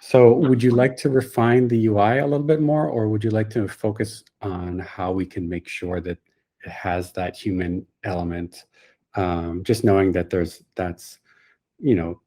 So would you like to refine the UI a little bit more, or would you like to focus on how we can make sure that it has that human element? Just knowing that that's, you know,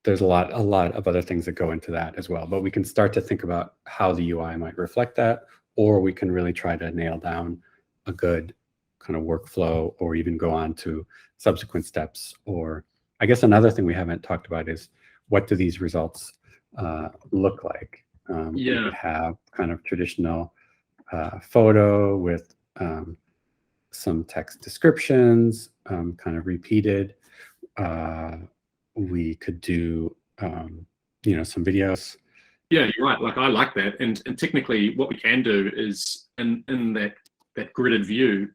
there's a lot of other things that go into that as well. But we can start to think about how the UI might reflect that, or we can really try to nail down a good kind of workflow, or even go on to subsequent steps. Or I guess another thing we haven't talked about is, what do these results look like? You could have kind of traditional photo with some text descriptions, kind of repeated. We could do, some videos. Yeah, you're right. Like, I like that. And technically what we can do is in that gridded view,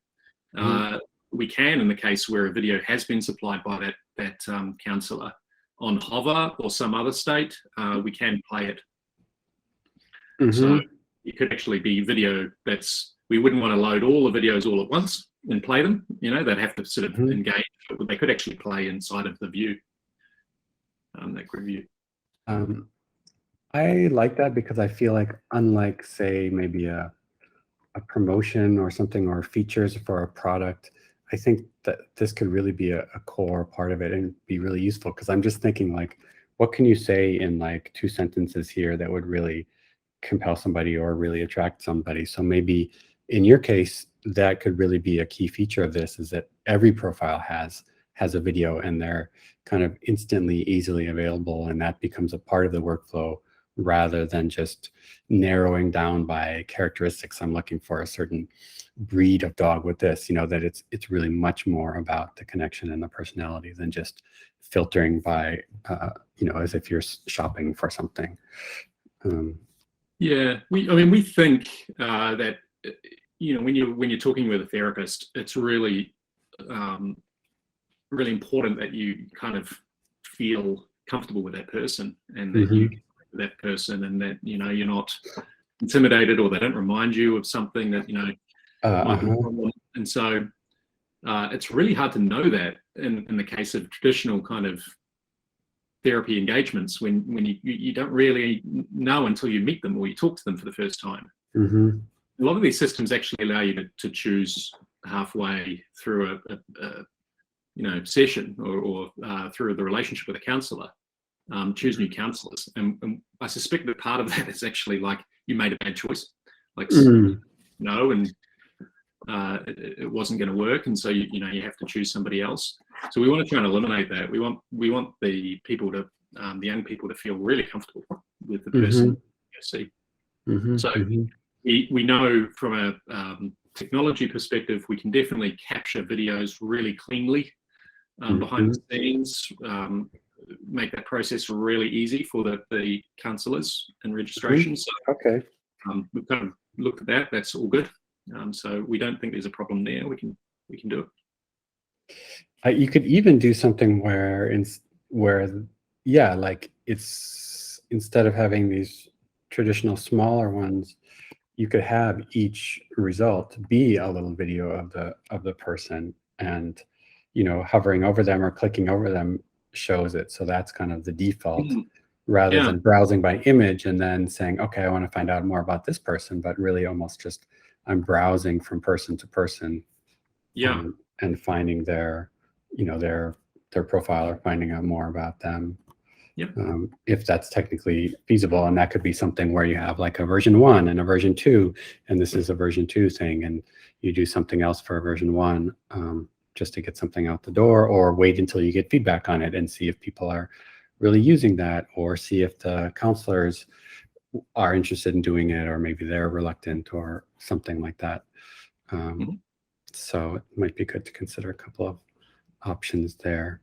we can, in the case where a video has been supplied by that counsellor on hover or some other state, we can play it. So it could actually be video we wouldn't want to load all the videos all at once and play them. They'd have to sort of engage, but they could actually play inside of the view, that grid view. I like that, because I feel like, unlike, say, maybe a promotion or something, or features for a product, I think that this could really be a core part of it and be really useful. Because I'm just thinking, like, what can you say in like 2 sentences here that would really compel somebody or really attract somebody? So maybe in your case, that could really be a key feature of this, is that every profile has a video, and they're kind of instantly, easily available, and that becomes a part of the workflow, rather than just narrowing down by characteristics. I'm looking for a certain breed of dog with this, that it's really much more about the connection and the personality than just filtering by, as if you're shopping for something. Yeah, we think that, when you're talking with a therapist, it's really really important that you kind of feel comfortable with that person, and that you get with that person, and that you're not intimidated, or they don't remind you of something that might be a problem. And so it's really hard to know that in the case of traditional kind of therapy engagements, when you don't really know until you meet them or you talk to them for the first time. A lot of these systems actually allow you to choose halfway through a session, or through the relationship with a counsellor, choose new counsellors. And I suspect that part of that is actually like, you made a bad choice, like no, and it wasn't going to work, and so you have to choose somebody else. So we want to try and eliminate that. We want the people to the young people to feel really comfortable with the person you see. So we know from a technology perspective, we can definitely capture videos really cleanly behind the scenes, make that process really easy for the counsellors and registration. So we've kind of looked at that. That's all good. So we don't think there's a problem there. We can do it. You could even do something where like, it's, instead of having these traditional smaller ones, you could have each result be a little video of the person, and hovering over them or clicking over them shows it. So that's kind of the default, rather than browsing by image and then saying, okay, I want to find out more about this person, but really almost just, I'm browsing from person to person, and finding their profile, or finding out more about them. If that's technically feasible. And that could be something where you have like a version 1 and a version 2, and this is a version 2 thing, and you do something else for a version 1, just to get something out the door, or wait until you get feedback on it and see if people are really using that, or see if the counselors are interested in doing it, or maybe they're reluctant, or something like that. So it might be good to consider a couple of options there.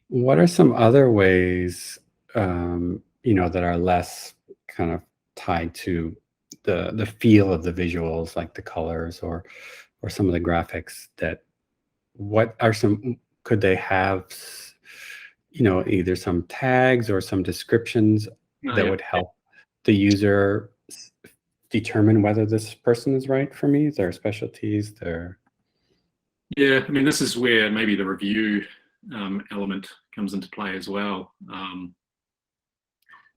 What are some other ways, that are less kind of tied to the feel of the visuals, like the colors or some of the graphics? Could they have, either some tags or some descriptions that would help the user determine whether this person is right for me? Their specialties, their... Yeah, this is where maybe the review element comes into play as well.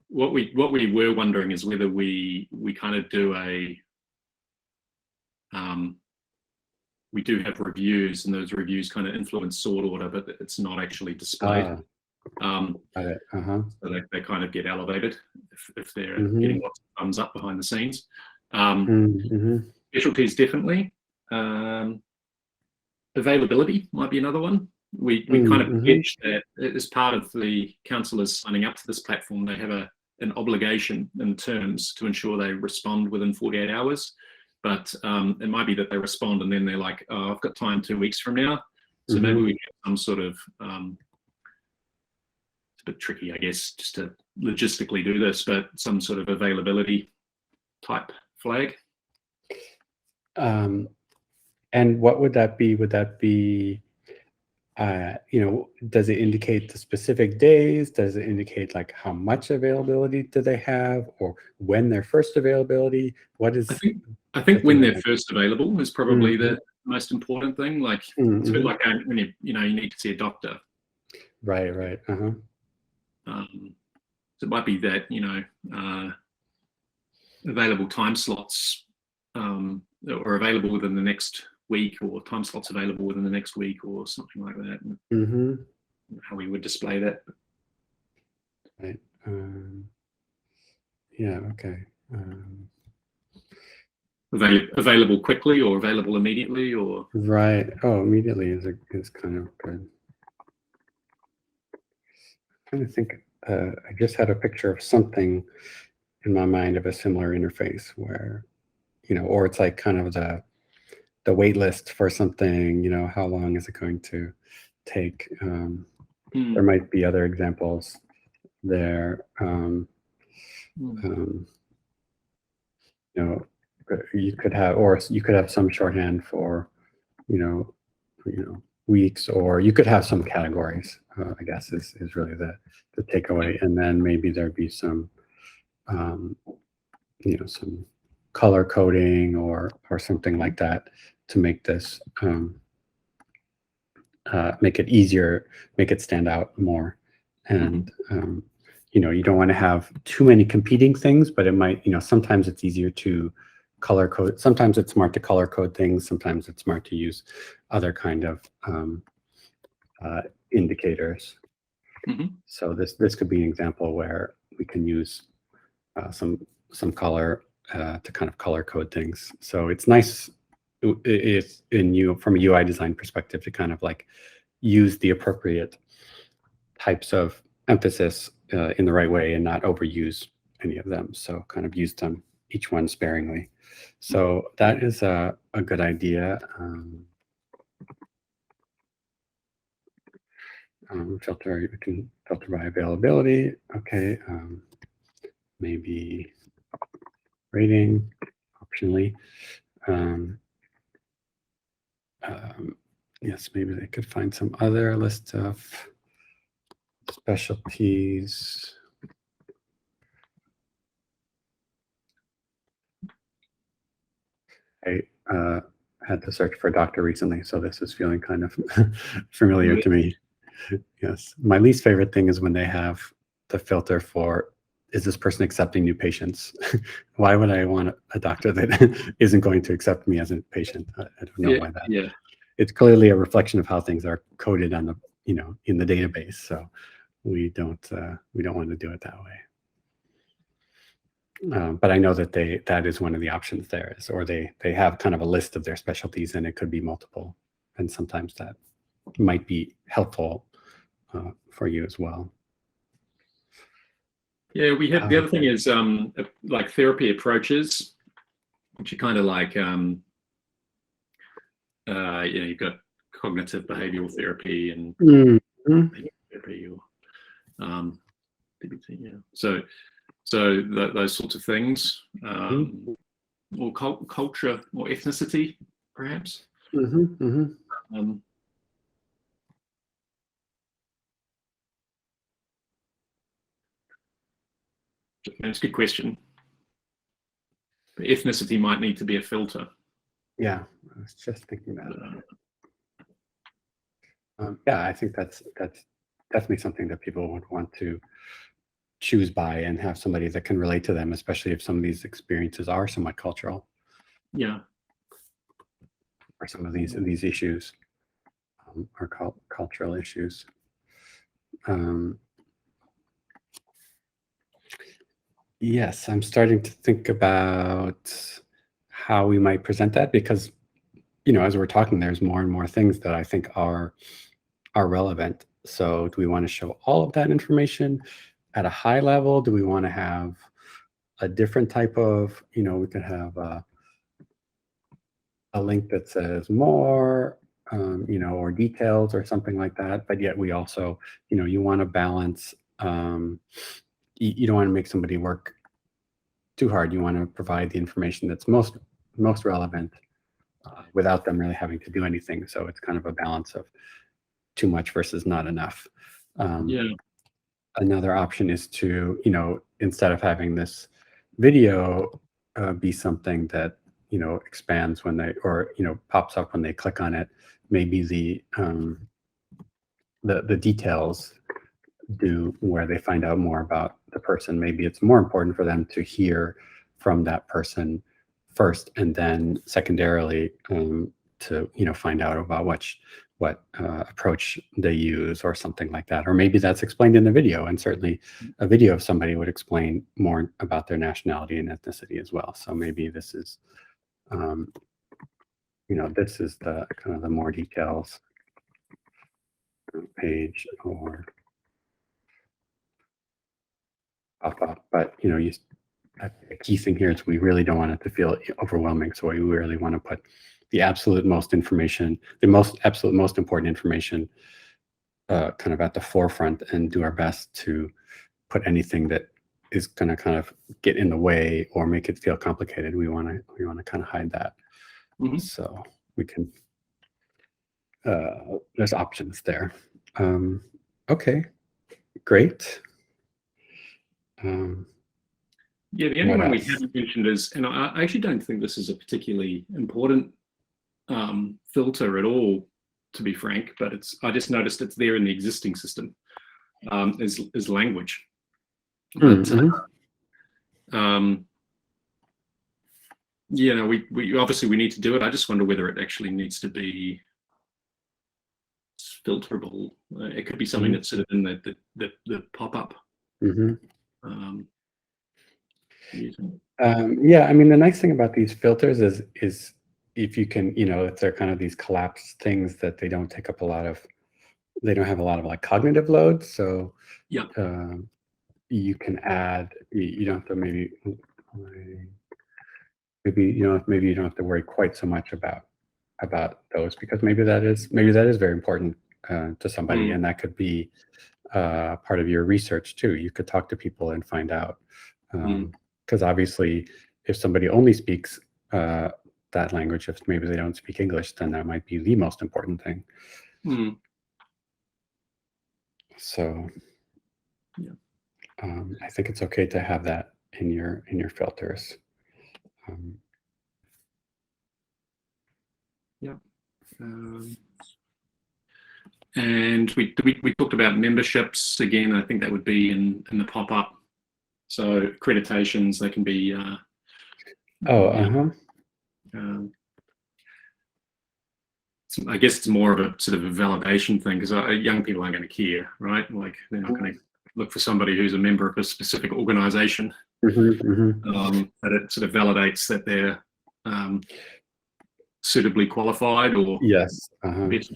What we were wondering is whether we kind of do we do have reviews, and those reviews kind of influence sort order, but it's not actually displayed. Got it. So they kind of get elevated if they're Mm-hmm. getting lots of thumbs up behind the scenes. Mm-hmm. Specialties definitely. Availability might be another one. We kind of pitch that as part of the counsellors signing up to this platform, they have an obligation in terms to ensure they respond within 48 hours. But it might be that they respond and then they're like, oh, I've got time 2 weeks from now. So maybe we get some sort of, it's a bit tricky, I guess, just to logistically do this, but some sort of availability type flag. And what would that be? Would that be, does it indicate the specific days? Does it indicate like how much availability do they have, or when their first availability? What is? I think when they're first available is probably the most important thing. Like it's a bit like when you need to see a doctor. Right. So it might be that available time slots or available within the next week, or time slots available within the next week, or something like that. How we would display that. Right. Yeah. Okay. Available quickly or available immediately, or right. Oh, immediately is kind of good. I'm trying to think. I just had a picture of something in my mind of a similar interface where, or it's like kind of the wait list for something. How long is it going to take? There might be other examples there. You could have some shorthand for, weeks, or you could have some categories. I guess is really the takeaway, and then maybe there'd be some, some color coding or something like that to make this make it easier, make it stand out more, and you don't want to have too many competing things, but it might, sometimes it's easier to color code. Sometimes it's smart to color code things. Sometimes it's smart to use other kind of indicators. So this could be an example where we can use some color to kind of color code things. So it's nice from a UI design perspective to kind of like use the appropriate types of emphasis in the right way and not overuse any of them. So kind of use them, each one sparingly. So that is a good idea. Filter, we can filter by availability. Okay. Maybe rating optionally. Yes, maybe they could find some other list of specialties. I had to search for a doctor recently, so this is feeling kind of familiar to me. Yes, my least favorite thing is when they have the filter for, is this person accepting new patients? Why would I want a doctor that isn't going to accept me as a patient? I don't know why that. Yeah. It's clearly a reflection of how things are coded on the, in the database. So we don't want to do it that way. But I know that that is one of the options there is, or they have kind of a list of their specialties, and it could be multiple. And sometimes that might be helpful for you as well. Yeah, we have, the other thing is like therapy approaches, which are kind of like, you've got cognitive behavioral therapy and therapy, or DBT, yeah. So those sorts of things, or culture or ethnicity, perhaps. That's a good question. But ethnicity might need to be a filter. Yeah, I was just thinking that. Yeah, I think that's definitely something that people would want to choose by and have somebody that can relate to them, especially if some of these experiences are somewhat cultural, Yeah. or some of these issues are cultural issues. Yes, I'm starting to think about how we might present that, because as we're talking, there's more and more things that I think are relevant. So do we want to show all of that information at a high level? Do we want to have a different type of, we could have a link that says more, or details or something like that. But yet we also, you want to balance, you don't want to make somebody work too hard. You want to provide the information that's most relevant without them really having to do anything. So it's kind of a balance of too much versus not enough. Yeah. Another option is to, instead of having this video be something that, expands when they, or, pops up when they click on it, maybe the details do where they find out more about the person. Maybe it's more important for them to hear from that person first, and then secondarily to find out about what approach they use or something like that. Or maybe that's explained in the video, and certainly a video of somebody would explain more about their nationality and ethnicity as well. So maybe this is this is the kind of the more details page or pop up. But a key thing here is we really don't want it to feel overwhelming. So we really want to put the absolute most information, the absolute most important information kind of at the forefront, and do our best to put anything that is going to kind of get in the way or make it feel complicated. We want to kind of hide that. Mm-hmm. So we can, there's options there. Okay, great. Yeah, the only one we haven't mentioned is, and I actually don't think this is a particularly important filter at all, to be frank, but I just noticed it's there in the existing system, is language. But we obviously we need to do it. I just wonder whether it actually needs to be filterable. It could be something that's sort of in the pop-up. Yeah, I mean, the nice thing about these filters is if you can, if they're kind of these collapsed things, that they don't take up they don't have a lot of like cognitive load. So yeah, you can add, you don't have to maybe maybe you don't have to worry quite so much about those, because maybe that is very important to somebody, and that could be part of your research too. You could talk to people and find out, because obviously if somebody only speaks that language, if maybe they don't speak English, then that might be the most important thing. So I think it's okay to have that in your filters. And we talked about memberships again. I think that would be in the pop-up. So accreditations, they can be. I guess it's more of a sort of a validation thing, because young people aren't going to care, right? Like they're not going to look for somebody who's a member of a specific organization. But it sort of validates that they're suitably qualified, or yes. It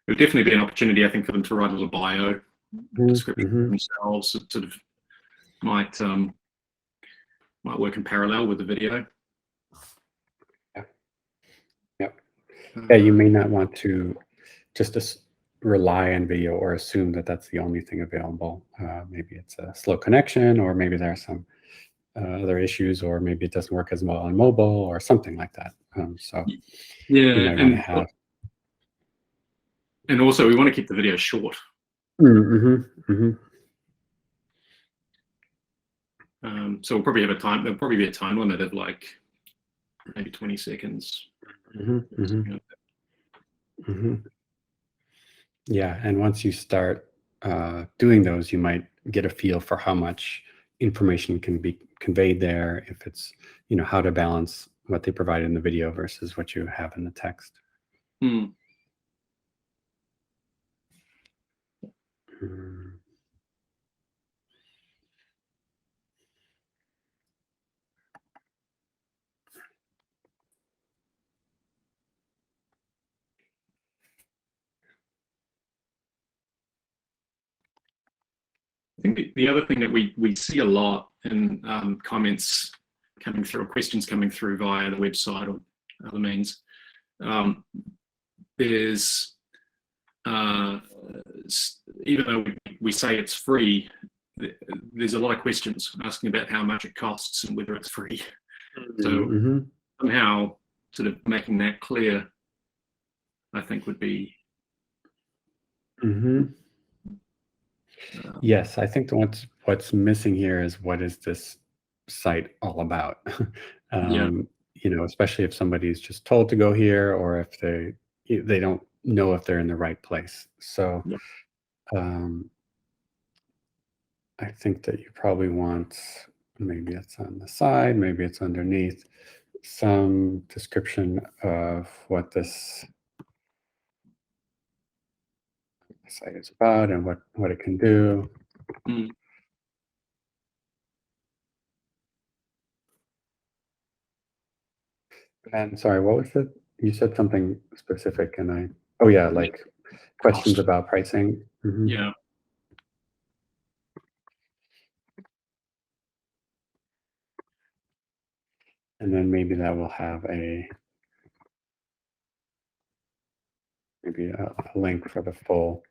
would definitely be an opportunity, I think, for them to write a little bio description for themselves. It sort of might work in parallel with the video. Yeah, you may not want to just rely on video or assume that that's the only thing available. Maybe it's a slow connection, or maybe there are some other issues, or maybe it doesn't work as well on mobile or something like that. So yeah, you might want to have. And also, we want to keep the video short. So we'll probably have there'll probably be a time limit of like maybe 20 seconds. Yeah, and once you start doing those, you might get a feel for how much information can be conveyed there, if it's, how to balance what they provide in the video versus what you have in the text. Mm. I think the other thing that we see a lot in comments coming through, or questions coming through via the website or other means, there's even though we say it's free, there's a lot of questions asking about how much it costs and whether it's free. So somehow sort of making that clear, I think, would be. Yes, I think what's missing here is, what is this site all about? Yeah. Especially if somebody's just told to go here, or if they don't know if they're in the right place. So Yeah. I think that you probably want, maybe it's on the side, maybe it's underneath, some description of what this site is about and what it can do. Mm. And sorry, what was it? You said something specific, and oh yeah, like questions Cost. about pricing. Yeah. And then maybe that will have maybe a link for the full,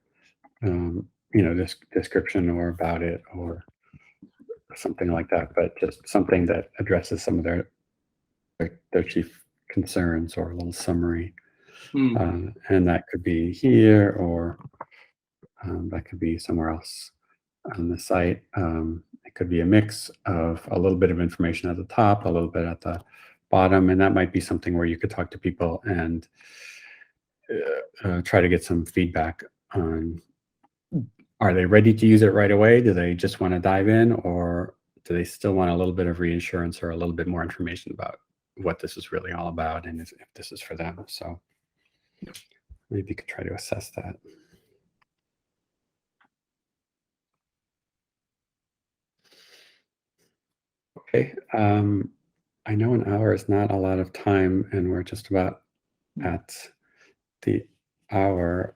this description or about it, or something like that, but just something that addresses some of their chief concerns, or a little summary. Mm. And that could be here, or that could be somewhere else on the site. It could be a mix of a little bit of information at the top, a little bit at the bottom, and that might be something where you could talk to people and try to get some feedback on, are they ready to use it right away? Do they just want to dive in, or do they still want a little bit of reassurance or a little bit more information about what this is really all about, and if this is for them? So maybe you could try to assess that. Okay. I know an hour is not a lot of time, and we're just about at the hour.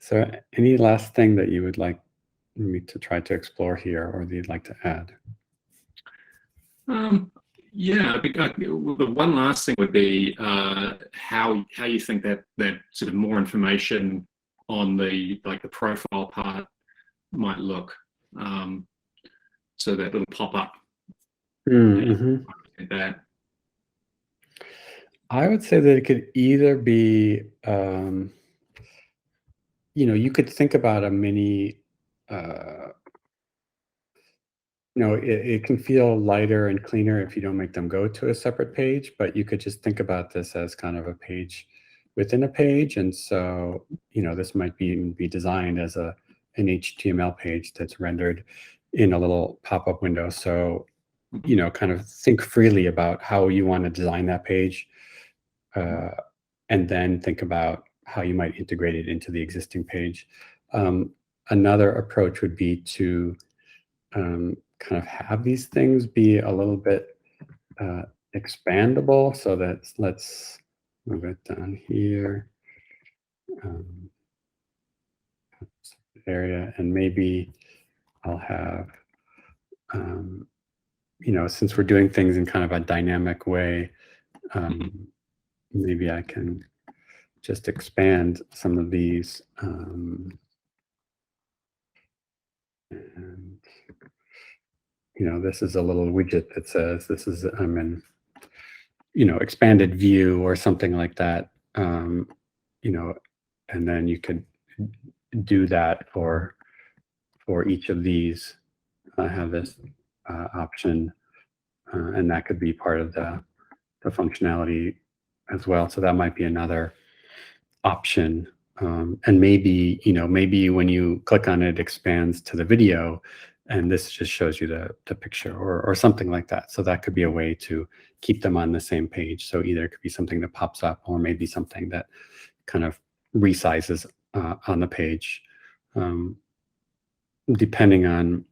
So any last thing that you would like me to try to explore here, or that you'd like to add? Yeah, the one last thing would be how you think that sort of more information on the profile part might look. So that little pop up. That. I would say that it could either be, you could think about a mini. It can feel lighter and cleaner if you don't make them go to a separate page, but you could just think about this as kind of a page within a page. And so, this might be designed as an HTML page that's rendered in a little pop-up window. So, kind of think freely about how you want to design that page, and then think about how you might integrate it into the existing page. Another approach would be to kind of have these things be a little bit expandable, so that, let's move it down here, area, and maybe I'll have, since we're doing things in kind of a dynamic way, maybe I can just expand some of these, and this is a little widget that says I'm in, expanded view or something like that, and then you could do that for each of these. I have this option, and that could be part of the the functionality as well. So that might be another option. And maybe, maybe when you click on it, it expands to the video, and this just shows you the picture or something like that. So that could be a way to keep them on the same page. So either it could be something that pops up, or maybe something that kind of resizes on the page, depending on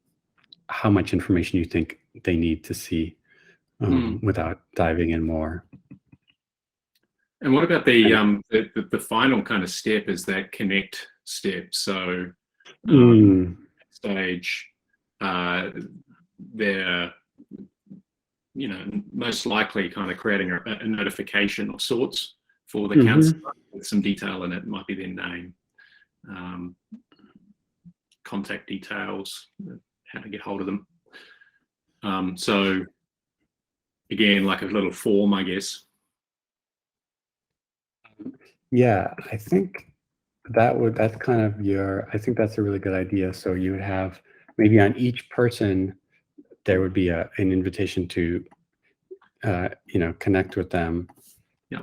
how much information you think they need to see without diving in more. And what about the final kind of step, is that connect step? So stage, they're most likely kind of creating a notification of sorts for the counselor with some detail in it. It might be their name, contact details, how to get hold of them. So again, like a little form, I guess. Yeah, I think that's kind of I think that's a really good idea. So you would have maybe on each person, there would be an invitation to, connect with them. Yeah.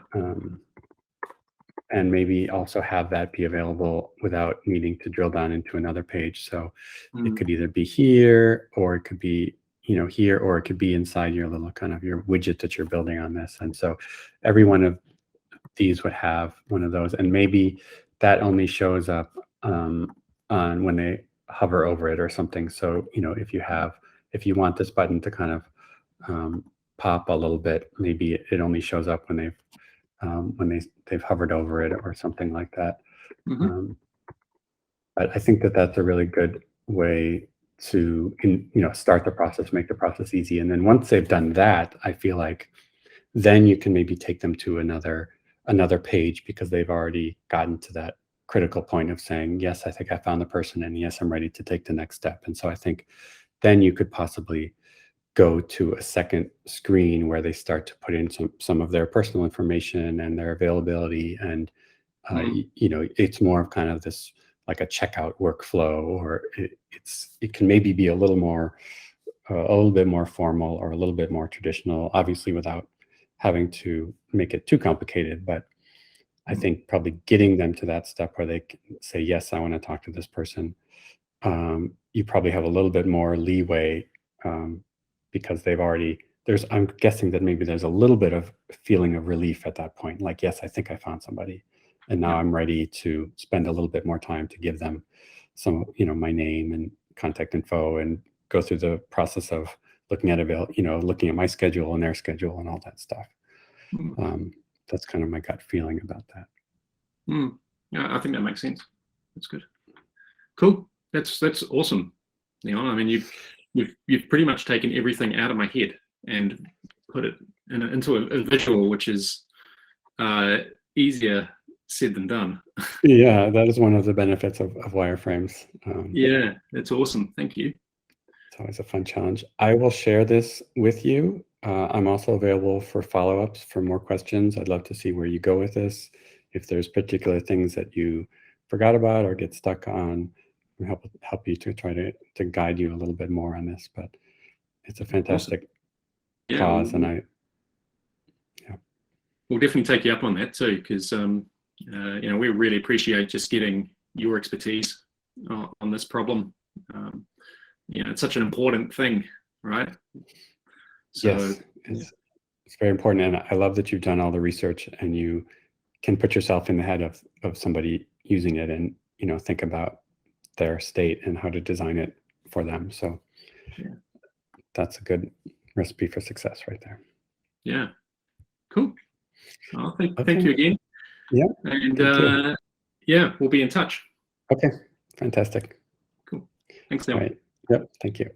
And maybe also have that be available without needing to drill down into another page. So it could either be here, or it could be, here, or it could be inside your little kind of your widget that you're building on this. And so every one of these would have one of those, and maybe that only shows up on when they hover over it or something. So, if you want this button to kind of pop a little bit, maybe it only shows up when they've hovered over it or something like that. But I think that's a really good way to, start the process, make the process easy. And then once they've done that, I feel like then you can maybe take them to another page, because they've already gotten to that critical point of saying, yes, I think I found the person, and yes, I'm ready to take the next step. And so I think then you could possibly go to a second screen where they start to put in some of their personal information and their availability. And, it's more of kind of this, like a checkout workflow, or it can maybe be a little bit more formal, or a little bit more traditional, obviously without having to make it too complicated. But I think probably getting them to that step where they can say, yes, I want to talk to this person. You probably have a little bit more leeway, because I'm guessing that maybe there's a little bit of feeling of relief at that point. Like, yes, I think I found somebody, and now I'm ready to spend a little bit more time to give them some, my name and contact info, and go through the process of looking at my schedule and their schedule and all that stuff. That's kind of my gut feeling about that. Yeah, I think that makes sense. That's good. Cool. That's awesome. I mean, you've pretty much taken everything out of my head and put it into a visual, which is easier said than done. Yeah, that is one of the benefits of wireframes. Yeah, that's awesome. Thank you. It's always a fun challenge. I will share this with you. I'm also available for follow-ups, for more questions. I'd love to see where you go with this. If there's particular things that you forgot about or get stuck on, I'll help you to try to guide you a little bit more on this. But it's a fantastic cause, and we'll definitely take you up on that too, because we really appreciate just getting your expertise on this problem. It's such an important thing, right? So, yes, it's very important, and I love that you've done all the research, and you can put yourself in the head of somebody using it, and think about their state and how to design it for them. So that's a good recipe for success right there. Yeah, cool. Well, thank you again. Yeah, and we'll be in touch. Okay, fantastic. Cool. Thanks, Neil. All right. Yep. Thank you.